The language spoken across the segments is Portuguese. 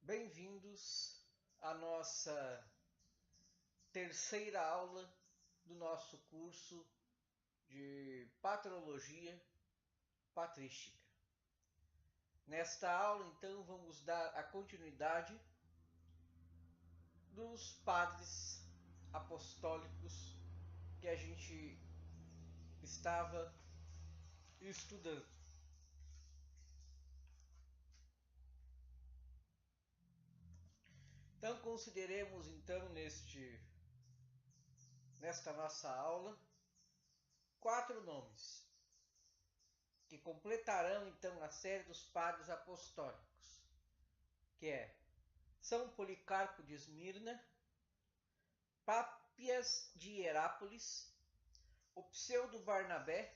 Bem-vindos à nossa terceira aula do nosso curso de Patrologia Patrística. Nesta aula, então, vamos dar a continuidade dos padres apostólicos que a gente estava estudando. Então, consideremos então nesta nossa aula 4 nomes que completarão então a série dos padres apostólicos, que é São Policarpo de Esmirna, Pápias de Hierápolis, o Pseudo Barnabé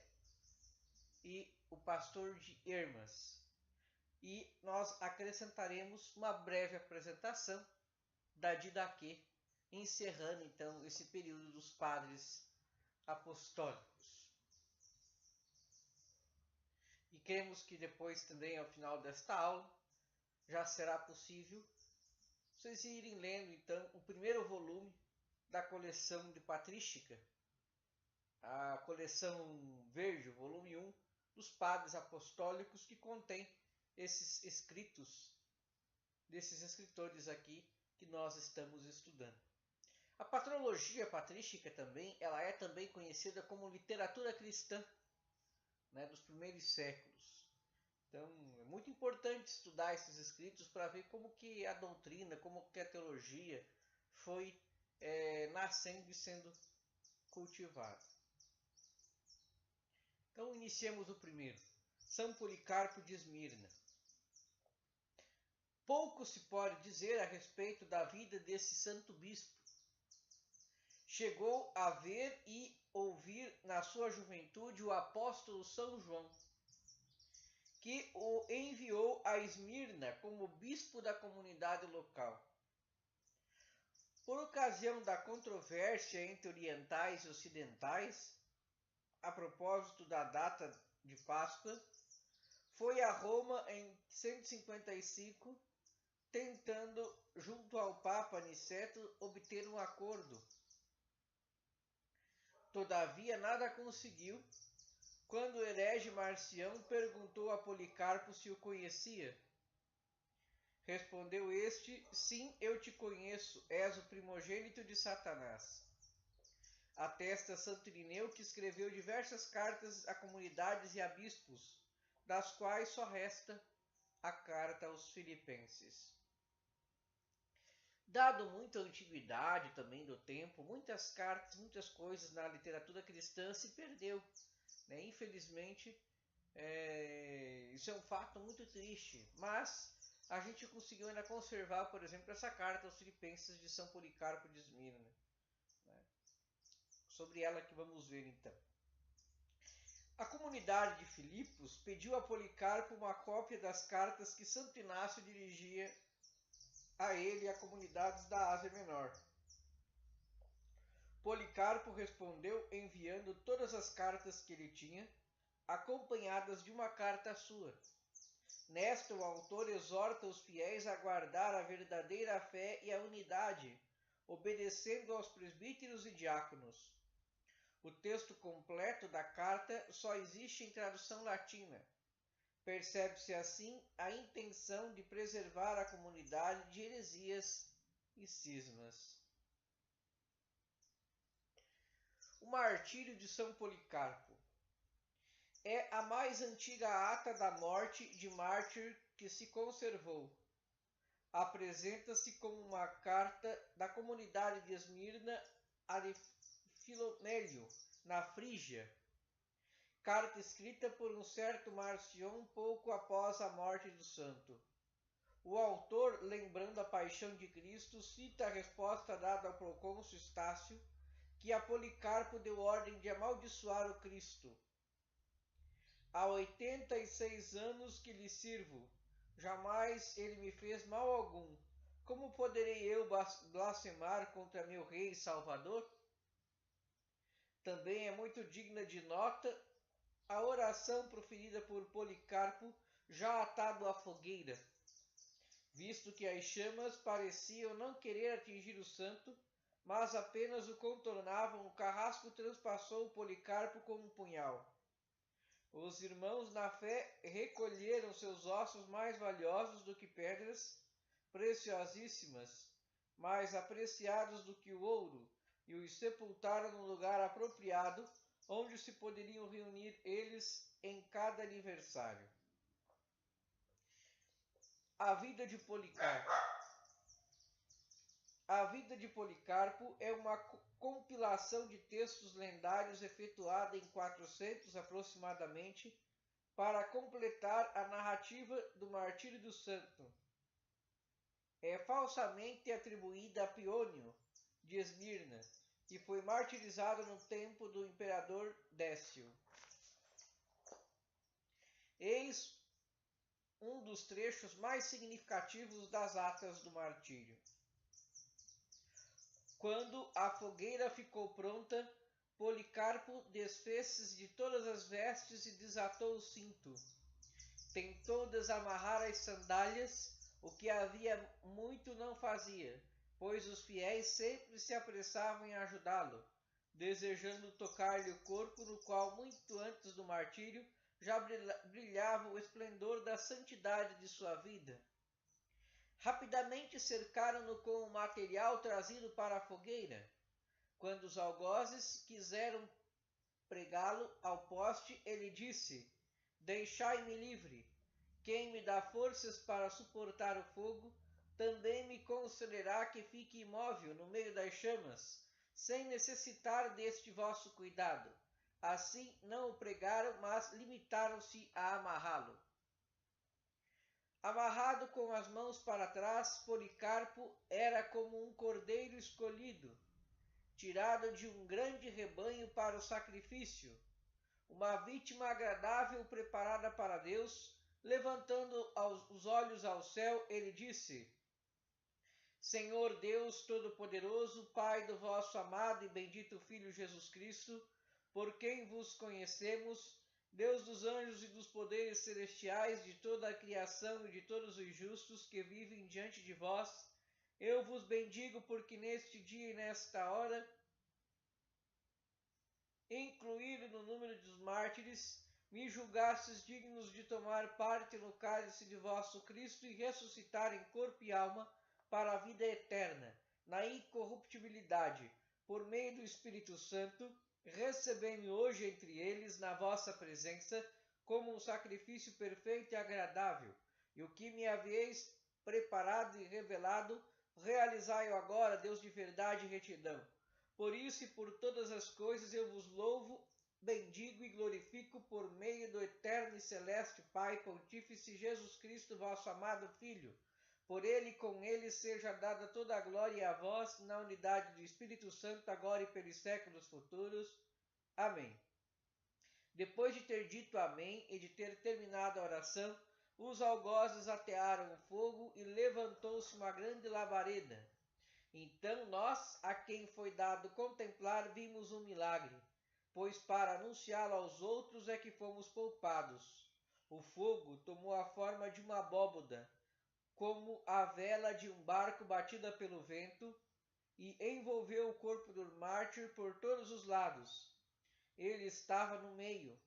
e o Pastor de Hermas. E nós acrescentaremos uma breve apresentação da Didaquê, encerrando então esse período dos padres apostólicos. E queremos que depois também, ao final desta aula, já será possível vocês irem lendo então o primeiro volume da coleção de patrística, a coleção verde, volume 1, dos padres apostólicos, que contém esses escritos desses escritores aqui que nós estamos estudando. A patrologia patrística também, ela é também conhecida como literatura cristã, né, dos primeiros séculos. Então, é muito importante estudar esses escritos para ver como que a doutrina, como que a teologia foi nascendo e sendo cultivada. Então, iniciemos o primeiro. São Policarpo de Esmirna. Pouco se pode dizer a respeito da vida desse santo bispo. Chegou a ver e ouvir na sua juventude o apóstolo São João, que o enviou a Esmirna como bispo da comunidade local. Por ocasião da controvérsia entre orientais e ocidentais, a propósito da data de Páscoa, foi a Roma em 155, tentando, junto ao Papa Aniceto, obter um acordo. Todavia, nada conseguiu, quando o herege Marcião perguntou a Policarpo se o conhecia. Respondeu este: sim, eu te conheço, és o primogênito de Satanás. Atesta Santo Irineu, que escreveu diversas cartas a comunidades e a bispos, das quais só resta a carta aos Filipenses. Dado muita antiguidade também do tempo, muitas cartas, muitas coisas na literatura cristã se perdeu, né? Infelizmente, isso é um fato muito triste, mas a gente conseguiu ainda conservar, por exemplo, essa carta aos Filipenses de São Policarpo de Esmirna, né? Sobre ela que vamos ver então. A comunidade de Filipos pediu a Policarpo uma cópia das cartas que Santo Inácio dirigia a ele e a comunidades da Ásia Menor. Policarpo respondeu enviando todas as cartas que ele tinha, acompanhadas de uma carta sua. Nesta, o autor exorta os fiéis a guardar a verdadeira fé e a unidade, obedecendo aos presbíteros e diáconos. O texto completo da carta só existe em tradução latina. Percebe-se assim a intenção de preservar a comunidade de heresias e cismas. O martírio de São Policarpo é a mais antiga ata da morte de mártir que se conservou. Apresenta-se como uma carta da comunidade de Esmirna a de Filonélio, na Frígia. Carta escrita por um certo Marcion pouco após a morte do santo. O autor, lembrando a paixão de Cristo, cita a resposta dada ao procônsul Estácio, que a Policarpo deu ordem de amaldiçoar o Cristo. Há 86 anos que lhe sirvo, jamais ele me fez mal algum. Como poderei eu blasfemar contra meu rei e salvador? Também é muito digna de nota a oração proferida por Policarpo, já atado à fogueira. visto que as chamas pareciam não querer atingir o santo, mas apenas o contornavam. O carrasco transpassou Policarpo como um punhal. Os irmãos na fé recolheram seus ossos mais valiosos do que pedras preciosíssimas, mais apreciados do que o ouro, e os sepultaram no lugar apropriado, onde se poderiam reunir eles em cada aniversário. A vida de Policarpo. A vida de Policarpo é uma compilação de textos lendários efetuada em 400 aproximadamente para completar a narrativa do martírio do santo. É falsamente atribuída a Piônio de Esmirna, que foi martirizado no tempo do imperador Décio. Eis um dos trechos mais significativos das atas do martírio. Quando a fogueira ficou pronta, Policarpo desfez-se de todas as vestes e desatou o cinto. Tentou desamarrar as sandálias, o que havia muito não fazia, pois os fiéis sempre se apressavam em ajudá-lo, desejando tocar-lhe o corpo, no qual, muito antes do martírio, já brilhava o esplendor da santidade de sua vida. Rapidamente cercaram-no com o material trazido para a fogueira. Quando os algozes quiseram pregá-lo ao poste, ele disse: Deixai-me livre. Quem me dá forças para suportar o fogo, também me concederá que fique imóvel no meio das chamas, sem necessitar deste vosso cuidado. Assim não o pregaram, mas limitaram-se a amarrá-lo. Amarrado com as mãos para trás, Policarpo era como um cordeiro escolhido, tirado de um grande rebanho para o sacrifício, uma vítima agradável preparada para Deus. Levantando os olhos ao céu, ele disse: Senhor Deus Todo-Poderoso, Pai do vosso amado e bendito Filho Jesus Cristo, por quem vos conhecemos, Deus dos anjos e dos poderes celestiais, de toda a criação e de todos os justos que vivem diante de vós, eu vos bendigo porque neste dia e nesta hora, incluído no número dos mártires, me julgastes dignos de tomar parte no cálice de vosso Cristo e ressuscitar em corpo e alma para a vida eterna, na incorruptibilidade, por meio do Espírito Santo. Recebei-me hoje entre eles, na vossa presença, como um sacrifício perfeito e agradável, e o que me haveis preparado e revelado, realizai-o agora, Deus de verdade e retidão. Por isso e por todas as coisas eu vos louvo, bendigo e glorifico por meio do eterno e celeste Pai Pontífice Jesus Cristo, vosso amado Filho. Por ele e com ele seja dada toda a glória a vós, na unidade do Espírito Santo, agora e pelos séculos futuros. Amém. Depois de ter dito amém e de ter terminado a oração, os algozes atearam o fogo e levantou-se uma grande labareda. Então nós, a quem foi dado contemplar, vimos um milagre, pois para anunciá-lo aos outros é que fomos poupados. O fogo tomou a forma de uma abóboda, como a vela de um barco batida pelo vento, e envolveu o corpo do mártir por todos os lados. Ele estava no meio,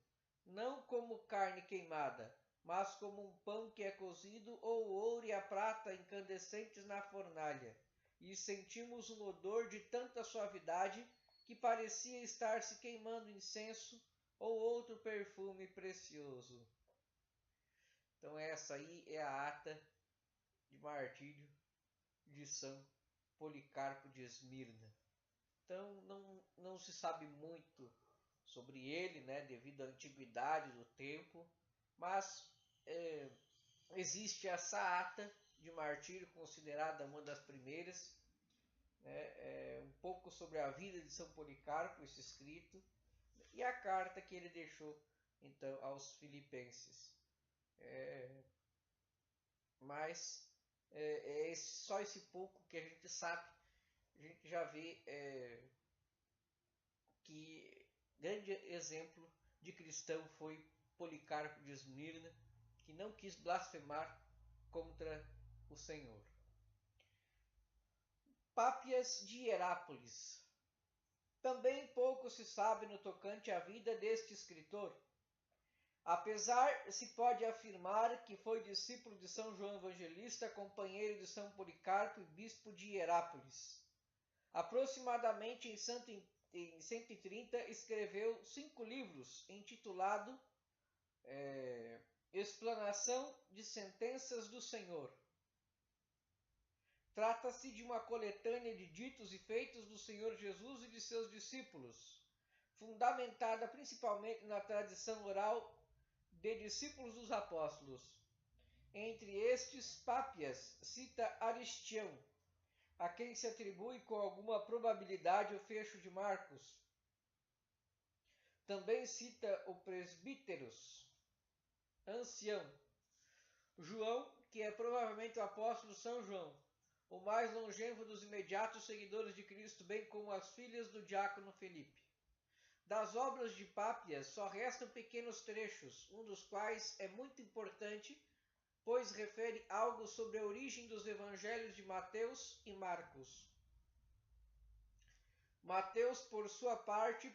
não como carne queimada, mas como um pão que é cozido, ou o ouro e a prata incandescentes na fornalha. E sentimos um odor de tanta suavidade que parecia estar se queimando incenso ou outro perfume precioso. Então essa aí é a ata de martírio de São Policarpo de Esmirna. Então não se sabe muito sobre ele, né, devido à antiguidade do tempo, mas existe essa ata de martírio considerada uma das primeiras, né, um pouco sobre a vida de São Policarpo, esse escrito, e a carta que ele deixou então aos filipenses. Mas só esse pouco que a gente sabe. A gente já vê que grande exemplo de cristão foi Policarpo de Esmirna, que não quis blasfemar contra o Senhor. Pápias de Hierápolis. Também pouco se sabe no tocante à vida deste escritor. Apesar, se pode afirmar que foi discípulo de São João Evangelista, companheiro de São Policarpo e bispo de Hierápolis. Aproximadamente em 130, escreveu 5 livros, intitulado Explanação de Sentenças do Senhor. Trata-se de uma coletânea de ditos e feitos do Senhor Jesus e de seus discípulos, fundamentada principalmente na tradição oral de discípulos dos apóstolos. Entre estes, Pápias cita Aristião, a quem se atribui com alguma probabilidade o fecho de Marcos. Também cita o presbíteros, ancião, João, que é provavelmente o apóstolo São João, o mais longevo dos imediatos seguidores de Cristo, bem como as filhas do diácono Felipe. Das obras de Pápias só restam pequenos trechos, um dos quais é muito importante, pois refere algo sobre a origem dos evangelhos de Mateus e Marcos. Mateus, por sua parte,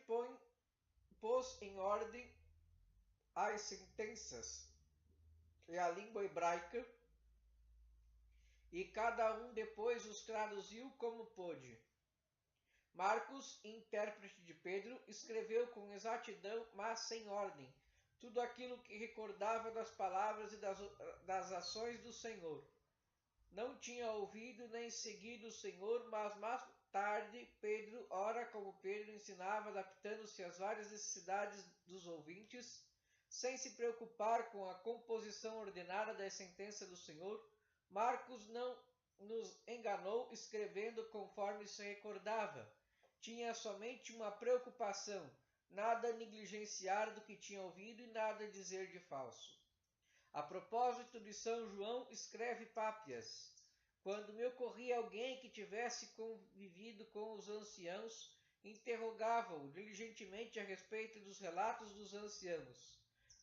pôs em ordem as sentenças e a língua hebraica, e cada um depois os traduziu como pôde. Marcos, intérprete de Pedro, escreveu com exatidão, mas sem ordem, tudo aquilo que recordava das palavras e das ações do Senhor. Não tinha ouvido nem seguido o Senhor, mas mais tarde Pedro, ora como Pedro, ensinava, adaptando-se às várias necessidades dos ouvintes, sem se preocupar com a composição ordenada da sentença do Senhor. Marcos não nos enganou escrevendo conforme se recordava. Tinha somente uma preocupação, nada negligenciar do que tinha ouvido e nada dizer de falso. A propósito de São João, escreve Pápias: quando me ocorria alguém que tivesse convivido com os anciãos, interrogava-o diligentemente a respeito dos relatos dos anciãos.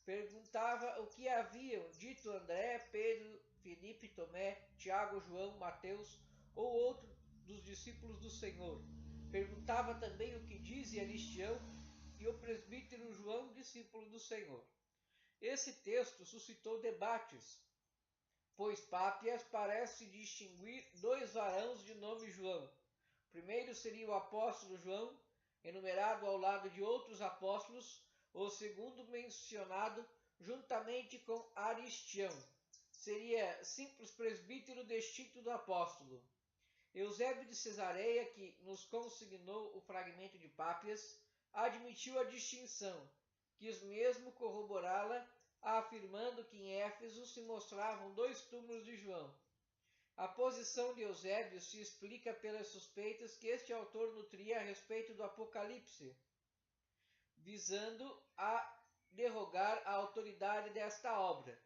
Perguntava o que haviam dito André, Pedro, Filipe, Tomé, Tiago, João, Mateus ou outro dos discípulos do Senhor. Perguntava também o que dizia Aristião e o presbítero João, discípulo do Senhor. Esse texto suscitou debates, pois Pápias parece distinguir 2 varões de nome João. O primeiro seria o apóstolo João, enumerado ao lado de outros apóstolos, o segundo mencionado juntamente com Aristião. Seria simples presbítero distinto do apóstolo. Eusébio de Cesareia, que nos consignou o fragmento de Pápias, admitiu a distinção, quis mesmo corroborá-la, afirmando que em Éfeso se mostravam 2 túmulos de João. A posição de Eusébio se explica pelas suspeitas que este autor nutria a respeito do Apocalipse, visando a derrogar a autoridade desta obra.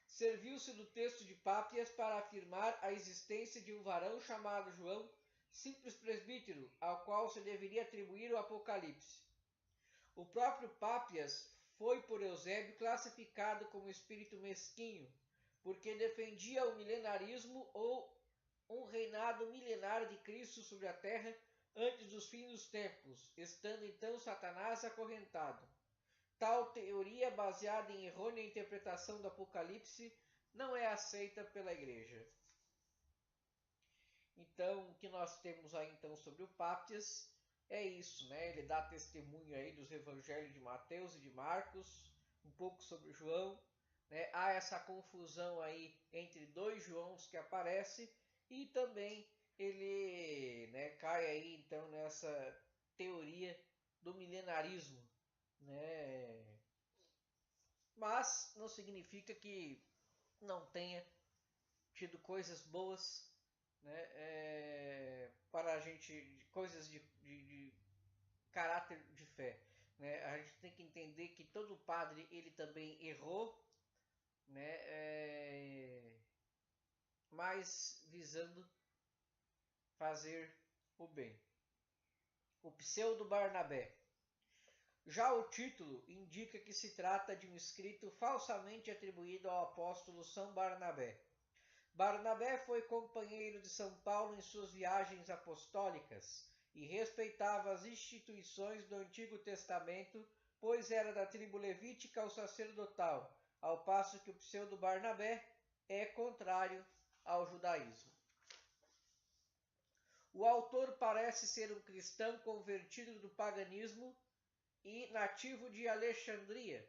Serviu-se do texto de Pápias para afirmar a existência de um varão chamado João, simples presbítero, ao qual se deveria atribuir o Apocalipse. O próprio Pápias foi por Eusébio classificado como espírito mesquinho, porque defendia o milenarismo ou um reinado milenar de Cristo sobre a terra antes dos fins dos tempos, estando então Satanás acorrentado. Tal teoria, baseada em errônea interpretação do Apocalipse, não é aceita pela Igreja. Então, o que nós temos aí então sobre o Pápias é isso, né? Ele dá testemunho aí dos evangelhos de Mateus e de Marcos, um pouco sobre João, né? Há essa confusão aí entre 2 Joãos que aparece, e também ele, né, cai aí então nessa teoria do milenarismo, né? Mas não significa que não tenha tido coisas boas, né, para a gente, coisas de caráter de fé, né? A gente tem que entender que todo padre ele também errou, né, mas visando fazer o bem. O pseudo Barnabé. Já o título indica que se trata de um escrito falsamente atribuído ao apóstolo São Barnabé. Barnabé foi companheiro de São Paulo em suas viagens apostólicas e respeitava as instituições do Antigo Testamento, pois era da tribo levítica ou sacerdotal, ao passo que o pseudo-Barnabé é contrário ao judaísmo. O autor parece ser um cristão convertido do paganismo e nativo de Alexandria,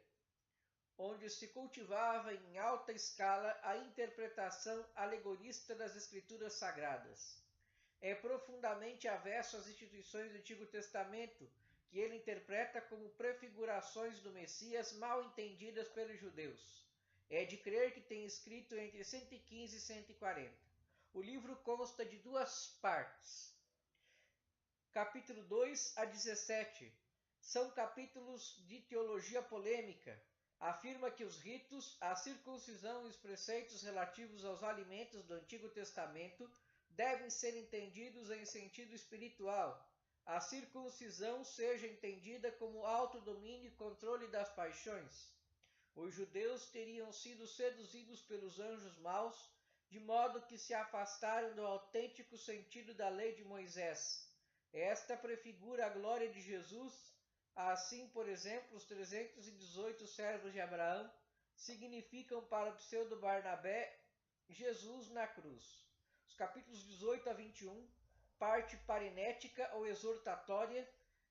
onde se cultivava em alta escala a interpretação alegorista das escrituras sagradas. É profundamente avesso às instituições do Antigo Testamento, que ele interpreta como prefigurações do Messias mal entendidas pelos judeus. É de crer que tem escrito entre 115 e 140. O livro consta de 2 partes. Capítulo 2 a 17 são capítulos de teologia polêmica. Afirma que os ritos, a circuncisão e os preceitos relativos aos alimentos do Antigo Testamento devem ser entendidos em sentido espiritual. A circuncisão seja entendida como autodomínio e controle das paixões. Os judeus teriam sido seduzidos pelos anjos maus, de modo que se afastaram do autêntico sentido da lei de Moisés. Esta prefigura a glória de Jesus. Assim, por exemplo, os 318 servos de Abraão significam para o pseudo-Barnabé Jesus na cruz. Os capítulos 18 a 21, parte parinética ou exortatória,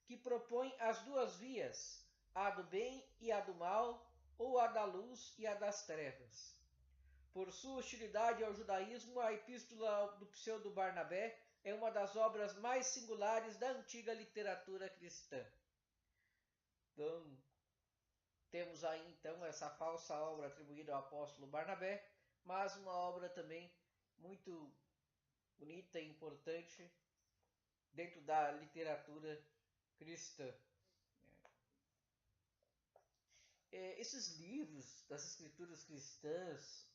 que propõe as 2 vias, a do bem e a do mal, ou a da luz e a das trevas. Por sua hostilidade ao judaísmo, a epístola do pseudo-Barnabé é uma das obras mais singulares da antiga literatura cristã. Então, temos aí então essa falsa obra atribuída ao apóstolo Barnabé, mas uma obra também muito bonita e importante dentro da literatura cristã. Esses livros das escrituras cristãs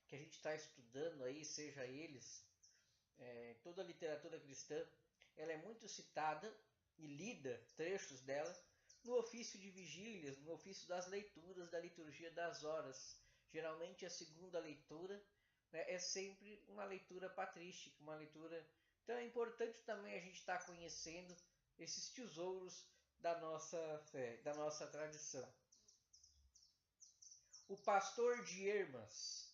que a gente está estudando aí, seja eles, toda a literatura cristã, ela é muito citada e lida, trechos dela, no ofício de vigílias, no ofício das leituras da liturgia das horas. Geralmente a segunda leitura, né, é sempre uma leitura patrística, uma leitura... Então é importante também a gente estar conhecendo esses tesouros da nossa fé, da nossa tradição. O Pastor de Hermas.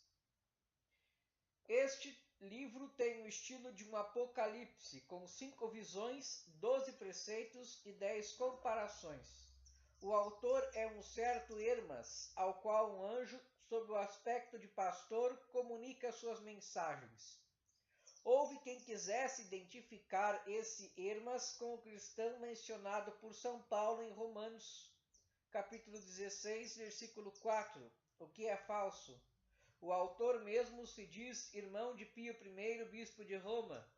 Este livro tem o estilo de um apocalipse, com 5 visões, 12 preceitos e 10 comparações. O autor é um certo Hermas, ao qual um anjo, sob o aspecto de pastor, comunica suas mensagens. Houve quem quisesse identificar esse Hermas com o cristão mencionado por São Paulo em Romanos, capítulo 16, versículo 4, o que é falso. O autor mesmo se diz irmão de Pio I, bispo de Roma.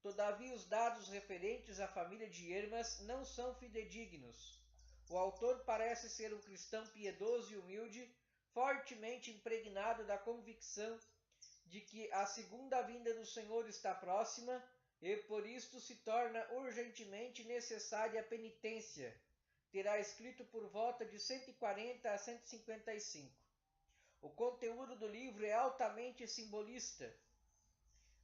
Todavia, os dados referentes à família de Hermas não são fidedignos. O autor parece ser um cristão piedoso e humilde, fortemente impregnado da convicção de que a segunda vinda do Senhor está próxima e por isto se torna urgentemente necessária a penitência. Terá escrito por volta de 140 a 155. O conteúdo do livro é altamente simbolista.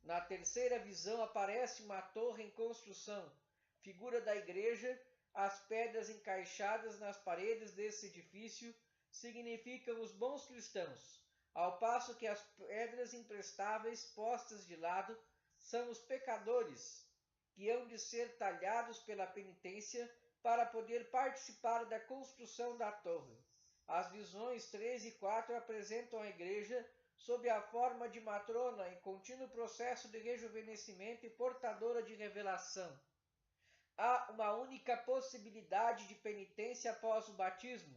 Na terceira visão aparece uma torre em construção, figura da igreja. As pedras encaixadas nas paredes desse edifício significam os bons cristãos, ao passo que as pedras imprestáveis postas de lado são os pecadores, que hão de ser talhados pela penitência para poder participar da construção da torre. As visões 3 e 4 apresentam a igreja sob a forma de matrona em contínuo processo de rejuvenescimento e portadora de revelação. Há uma única possibilidade de penitência após o batismo,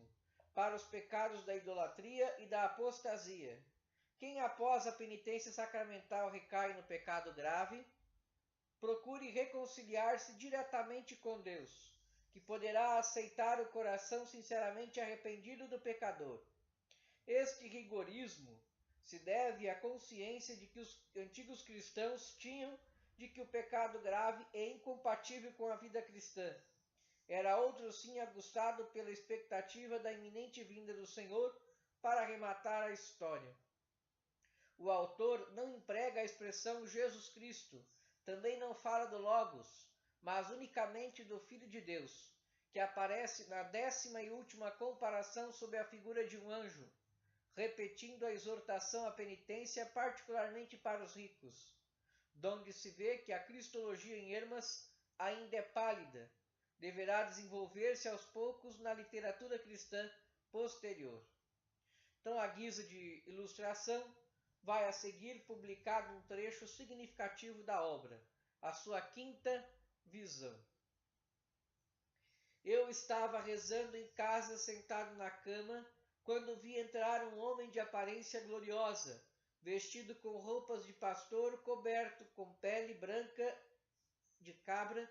para os pecados da idolatria e da apostasia. Quem após a penitência sacramental recai no pecado grave, procure reconciliar-se diretamente com Deus, que poderá aceitar o coração sinceramente arrependido do pecador. Este rigorismo se deve à consciência de que os antigos cristãos tinham de que o pecado grave é incompatível com a vida cristã. Era outro sim aguçado pela expectativa da iminente vinda do Senhor para arrematar a história. O autor não emprega a expressão Jesus Cristo, também não fala do Logos, mas unicamente do Filho de Deus, que aparece na 10ª e última comparação sob a figura de um anjo, repetindo a exortação à penitência particularmente para os ricos, donde se vê que a cristologia em Hermas ainda é pálida, deverá desenvolver-se aos poucos na literatura cristã posterior. Então, à guisa de ilustração, vai a seguir publicado um trecho significativo da obra, a sua 5ª visão. Eu estava rezando em casa, sentado na cama, quando vi entrar um homem de aparência gloriosa, vestido com roupas de pastor, coberto com pele branca de cabra,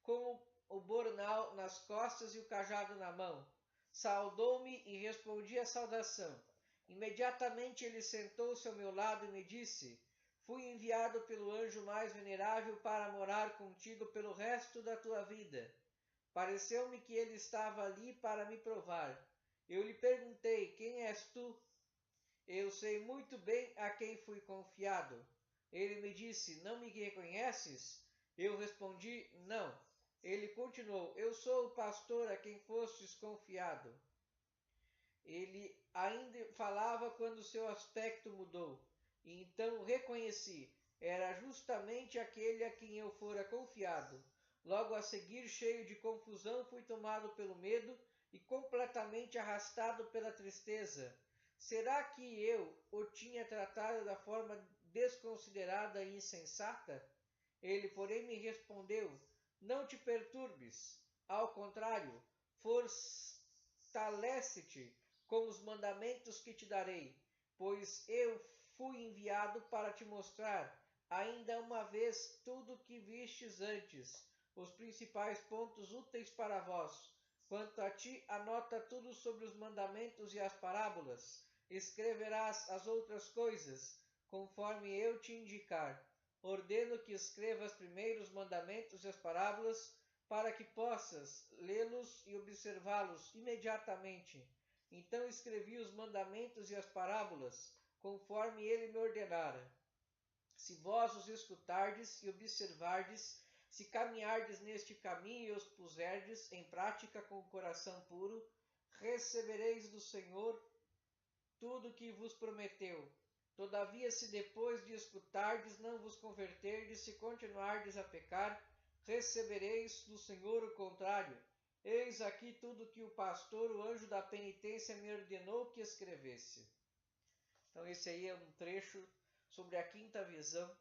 com o bornal nas costas e o cajado na mão. Saudou-me e respondi à saudação. Imediatamente ele sentou-se ao meu lado e me disse: fui enviado pelo anjo mais venerável para morar contigo pelo resto da tua vida. Pareceu-me que ele estava ali para me provar. Eu lhe perguntei: quem és tu? Eu sei muito bem a quem fui confiado. Ele me disse: não me reconheces? Eu respondi: não. Ele continuou: eu sou o pastor a quem fostes confiado. Ele ainda falava quando seu aspecto mudou, e então reconheci: era justamente aquele a quem eu fora confiado. Logo a seguir, cheio de confusão, fui tomado pelo medo e completamente arrastado pela tristeza. Será que eu o tinha tratado da forma desconsiderada e insensata? Ele, porém, me respondeu: não te perturbes. Ao contrário, fortalece-te com os mandamentos que te darei, pois eu fui enviado para te mostrar, ainda uma vez, tudo o que vistes antes, os principais pontos úteis para vós. Quanto a ti, anota tudo sobre os mandamentos e as parábolas. Escreverás as outras coisas, conforme eu te indicar. Ordeno que escrevas primeiro os mandamentos e as parábolas, para que possas lê-los e observá-los imediatamente. Então escrevi os mandamentos e as parábolas, conforme ele me ordenara. Se vós os escutardes e observardes, se caminhardes neste caminho e os puserdes em prática com o coração puro, recebereis do Senhor tudo o que vos prometeu. Todavia, se depois de escutardes não vos converterdes, se continuardes a pecar, recebereis do Senhor o contrário. Eis aqui tudo que o pastor, o anjo da penitência, me ordenou que escrevesse. Então esse aí é um trecho sobre a 5ª visão,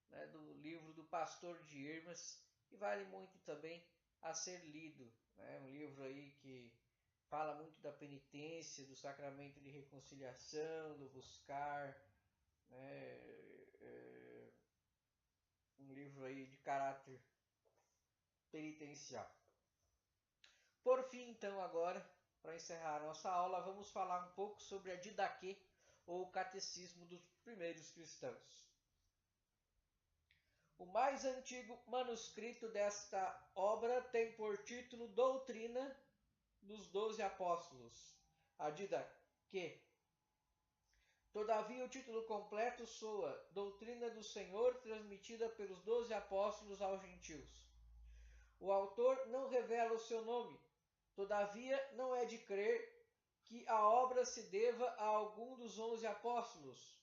né, do livro do Pastor de Hermas, e vale muito também a ser lido. Né? Um livro aí que fala muito da penitência, do sacramento de reconciliação, do buscar, né? Um livro aí de caráter penitencial. Por fim, então, agora, para encerrar a nossa aula, vamos falar um pouco sobre a Didaquê, ou o Catecismo dos primeiros cristãos. O mais antigo manuscrito desta obra tem por título Doutrina dos 12 Apóstolos, a Didaquê. Todavia, o título completo soa Doutrina do Senhor, transmitida pelos 12 apóstolos aos gentios. O autor não revela o seu nome, todavia não é de crer que a obra se deva a algum dos 11 apóstolos.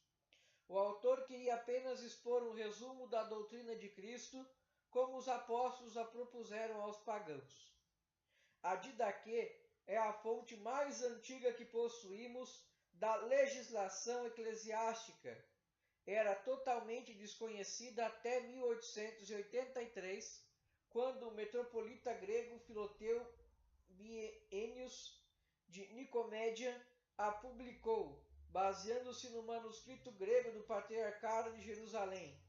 O autor queria apenas expor um resumo da doutrina de Cristo, como os apóstolos a propuseram aos pagãos. A Didaquê é a fonte mais antiga que possuímos da legislação eclesiástica. Era totalmente desconhecida até 1883, quando o metropolita grego Filoteu Bienius de Nicomédia a publicou, baseando-se no manuscrito grego do Patriarcado de Jerusalém.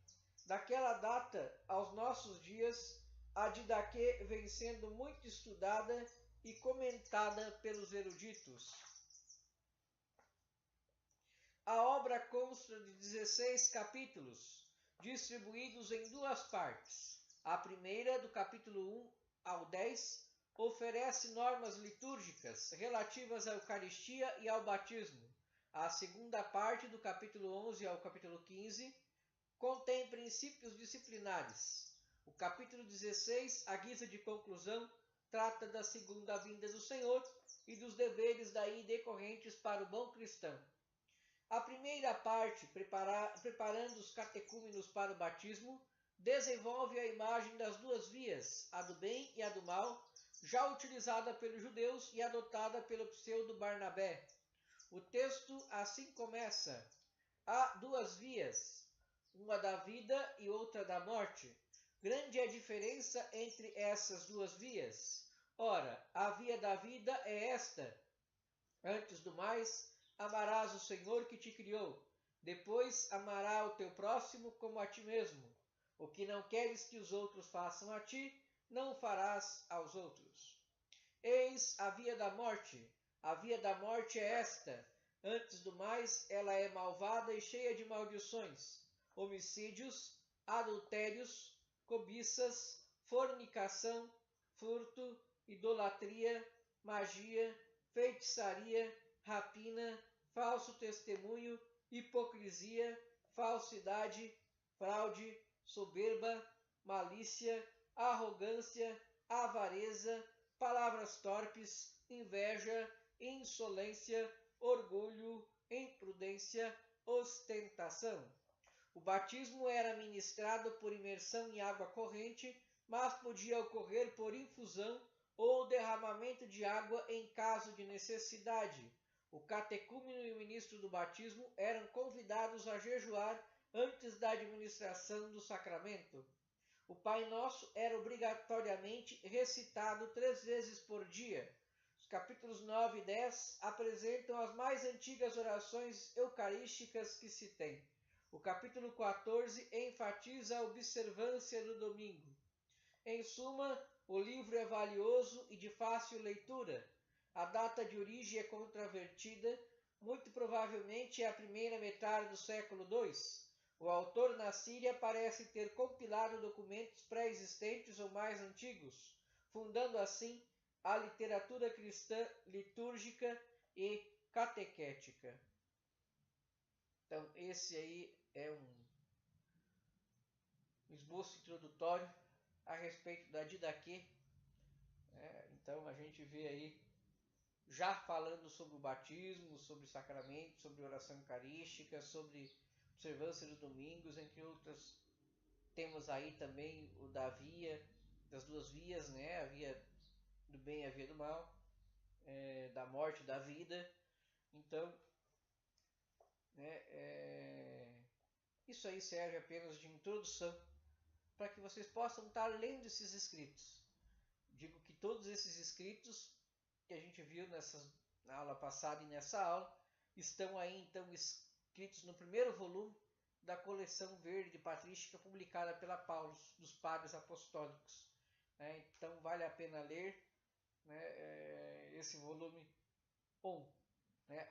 Daquela data aos nossos dias, a Didaquê vem sendo muito estudada e comentada pelos eruditos. A obra consta de 16 capítulos, distribuídos em 2 partes. A primeira, do capítulo 1 ao 10, oferece normas litúrgicas relativas à Eucaristia e ao batismo. A segunda parte, do capítulo 11 ao capítulo 15, contém princípios disciplinares. O capítulo 16, à guisa de conclusão, trata da segunda vinda do Senhor e dos deveres daí decorrentes para o bom cristão. A primeira parte, preparando os catecúmenos para o batismo, desenvolve a imagem das duas vias, a do bem e a do mal, já utilizada pelos judeus e adotada pelo pseudo-Barnabé. O texto assim começa: há duas vias, uma da vida e outra da morte. Grande é a diferença entre essas duas vias. Ora, a via da vida é esta: antes do mais, amarás o Senhor que te criou. Depois, amarás o teu próximo como a ti mesmo. O que não queres que os outros façam a ti, não farás aos outros. Eis a via da morte. A via da morte é esta: antes do mais, ela é malvada e cheia de maldições, homicídios, adultérios, cobiças, fornicação, furto, idolatria, magia, feitiçaria, rapina, falso testemunho, hipocrisia, falsidade, fraude, soberba, malícia, arrogância, avareza, palavras torpes, inveja, insolência, orgulho, imprudência, ostentação. O batismo era ministrado por imersão em água corrente, mas podia ocorrer por infusão ou derramamento de água em caso de necessidade. O catecúmeno e o ministro do batismo eram convidados a jejuar antes da administração do sacramento. O Pai Nosso era obrigatoriamente recitado 3 vezes por dia. Os capítulos 9 e 10 apresentam as mais antigas orações eucarísticas que se tem. O capítulo 14 enfatiza a observância do domingo. Em suma, o livro é valioso e de fácil leitura. A data de origem é controvertida, muito provavelmente é a primeira metade do século II. O autor na Síria parece ter compilado documentos pré-existentes ou mais antigos, fundando assim a literatura cristã litúrgica e catequética. Então, esse aí é um esboço introdutório a respeito da Didaquê. Então, a gente vê aí, já falando sobre o batismo, sobre sacramento, sobre oração eucarística, sobre observância dos domingos, entre outros. Temos aí também o da via, das duas vias, né? A via do bem e a via do mal, da morte e da vida. Então, isso aí serve apenas de introdução para que vocês possam estar lendo esses escritos. Digo que todos esses escritos que a gente viu na aula passada e nessa aula estão aí então escritos no primeiro volume da coleção verde patrística publicada pela Paulus, dos Padres Apostólicos. Então vale a pena ler esse volume 1.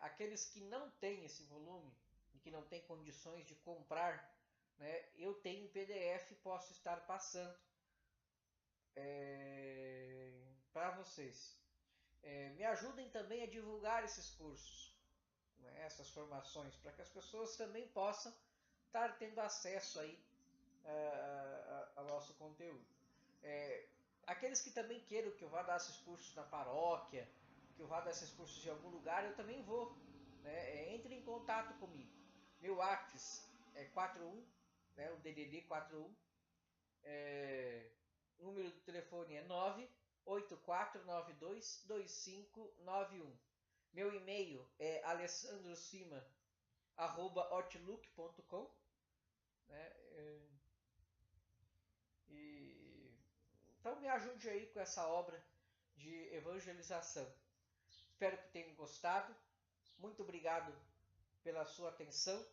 Aqueles que não têm esse volume e que não têm condições de comprar, eu tenho em PDF, posso estar passando para vocês. Me ajudem também a divulgar esses cursos, essas formações, para que as pessoas também possam estar tendo acesso aí ao nosso conteúdo. Aqueles que também queiram que eu vá dar esses cursos na paróquia, que eu vá dar esses cursos em algum lugar, eu também vou. Entre em contato comigo. Meu WhatsApp é 41, o DDD 41. O número do telefone é 984922591. Meu e-mail é alessandrocima@outlook.com. Então me ajude aí com essa obra de evangelização. Espero que tenham gostado. Muito obrigado pela sua atenção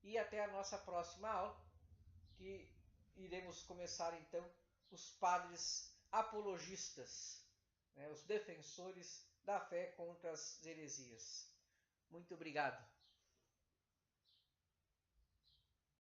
e até a nossa próxima aula, que iremos começar então os padres apologistas, os defensores da fé contra as heresias. Muito obrigado.